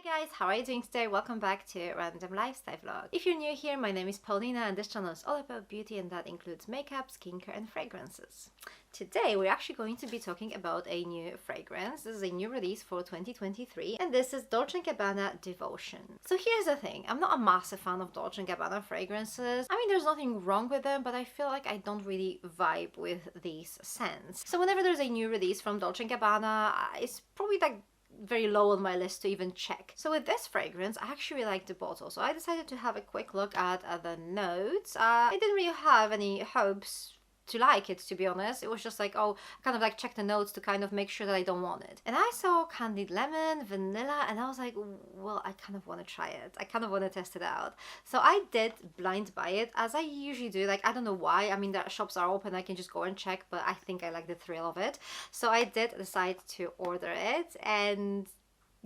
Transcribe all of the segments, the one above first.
Guys, how are you doing today? Welcome back to Random Lifestyle Vlog. If you're new here, my name is Paulina and this channel is all about beauty, and that includes makeup, skincare and fragrances. Today we're actually going to be talking about a new fragrance. This is a new release for 2023 and this is Dolce Gabbana Devotion. So here's the thing, I'm not a massive fan of Dolce Gabbana fragrances. I mean, there's nothing wrong with them, but I feel like I don't really vibe with these scents. So whenever there's a new release from Dolce Gabbana, it's probably like very low on my list to even check. So with this fragrance, I actually really like the bottle, so I decided to have a quick look at the notes. I didn't really have any hopes to like it, to be honest. It was just like, oh, kind of like check the notes to kind of make sure that I don't want it. And I saw candied lemon, vanilla, and I was like, well, I kind of want to try it. I kind of want to test it out. So I did blind buy it, as I usually do. Like, I don't know why. I mean, the shops are open, I can just go and check, but I think I like the thrill of it. So I did decide to order it, and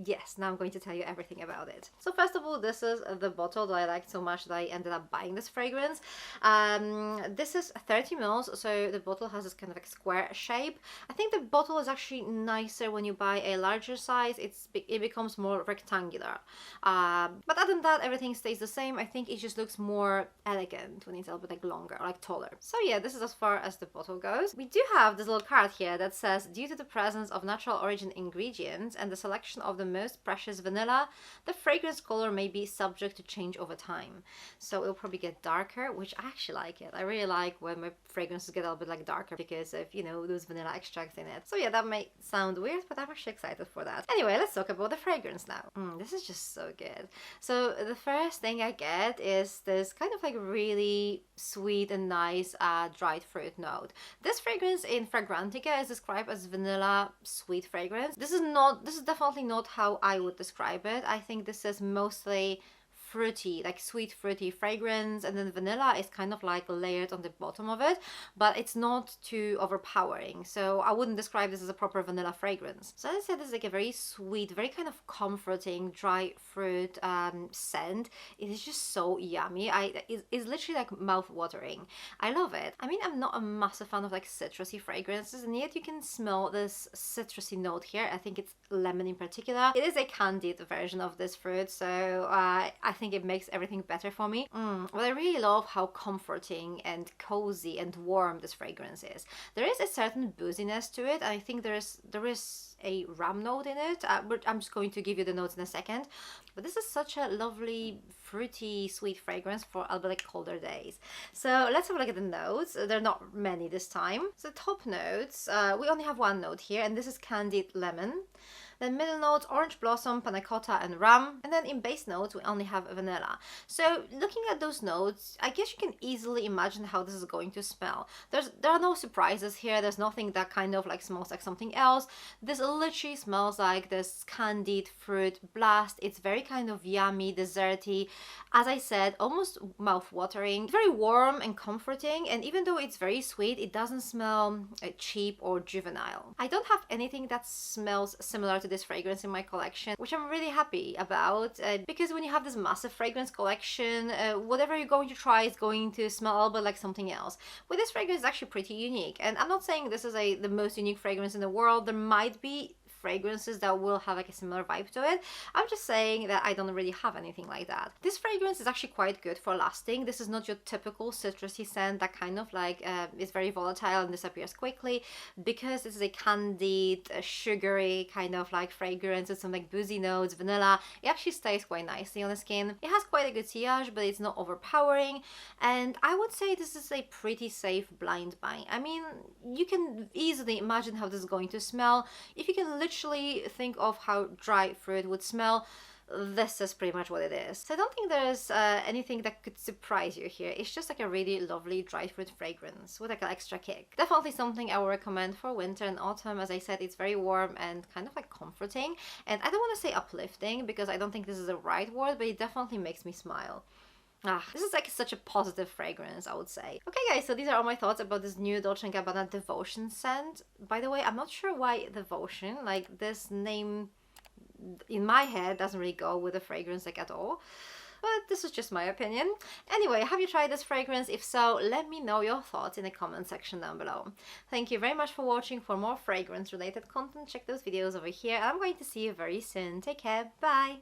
yes, now I'm going to tell you everything about it. So first of all, this is the bottle that I liked so much that I ended up buying this fragrance. This is 30 mils, so the bottle has this kind of like square shape. I think the bottle is actually nicer when you buy a larger size. It becomes more rectangular. But other than that, everything stays the same. I think it just looks more elegant when it's a little bit like longer or like taller. So yeah, this is as far as the bottle goes. We do have this little card here that says, due to the presence of natural origin ingredients and the selection of the most precious vanilla, the fragrance color may be subject to change over time. So it'll probably get darker, which I actually like it. I really like when my fragrances get a little bit like darker because of, you know, those vanilla extracts in it. So yeah, that may sound weird, but I'm actually excited for that. Anyway, let's talk about the fragrance now. This is just so good. So the first thing I get is this kind of like really sweet and nice dried fruit note. This fragrance in Fragrantica is described as vanilla sweet fragrance. This is definitely not how I would describe it. I think this is mostly fruity, like sweet fruity fragrance, and then vanilla is kind of like layered on the bottom of it, but it's not too overpowering, so I wouldn't describe this as a proper vanilla fragrance. So as I said, this is like a very sweet, very kind of comforting dry fruit scent. It is just so yummy. It's literally like mouth-watering. I love it. I mean, I'm not a massive fan of like citrusy fragrances, and yet you can smell this citrusy note here. I think it's lemon in particular. It is a candied version of this fruit, so I think it makes everything better for me. But I really love how comforting and cozy and warm this fragrance is. There is a certain booziness to it. I think there is a rum note in it, but I'm just going to give you the notes in a second. But this is such a lovely fruity sweet fragrance for a little bit like colder days. So let's have a look at the notes. There are not many this time. So top notes, we only have one note here, and this is candied lemon. Then middle notes, orange blossom, panna cotta and rum. And then in base notes, we only have vanilla. So looking at those notes, I guess you can easily imagine how this is going to smell. There are no surprises here. There's nothing that kind of like smells like something else. This literally smells like this candied fruit blast. It's very kind of yummy, desserty. As I said, almost mouth-watering. Very warm and comforting. And even though it's very sweet, it doesn't smell cheap or juvenile. I don't have anything that smells similar to this fragrance in my collection, which I'm really happy about, because when you have this massive fragrance collection, whatever you're going to try is going to smell a little bit like something else. With this fragrance, it's actually pretty unique, and I'm not saying this is the most unique fragrance in the world. There might be fragrances that will have like a similar vibe to it. I'm just saying that I don't really have anything like that. This fragrance is actually quite good for lasting. This is not your typical citrusy scent that kind of like is very volatile and disappears quickly, because this is a candied, sugary kind of like fragrance with some like boozy notes, vanilla. It actually stays quite nicely on the skin. It has quite a good sillage, but it's not overpowering, and I would say this is a pretty safe blind buy. I mean, you can easily imagine how this is going to smell. If you can literally think of how dry fruit would smell, this is pretty much what it is. So I don't think there's anything that could surprise you here. It's just like a really lovely dry fruit fragrance with like an extra kick. Definitely something I would recommend for winter and autumn. As I said, it's very warm and kind of like comforting. And I don't want to say uplifting because I don't think this is the right word, but it definitely makes me smile. This is like such a positive fragrance, I would say. Okay guys, so these are all my thoughts about this new Dolce & Gabbana Devotion scent. By the way, I'm not sure why Devotion, like this name in my head doesn't really go with the fragrance like at all. But this is just my opinion. Anyway, have you tried this fragrance? If so, let me know your thoughts in the comment section down below. Thank you very much for watching. For more fragrance related content, check those videos over here. I'm going to see you very soon. Take care. Bye.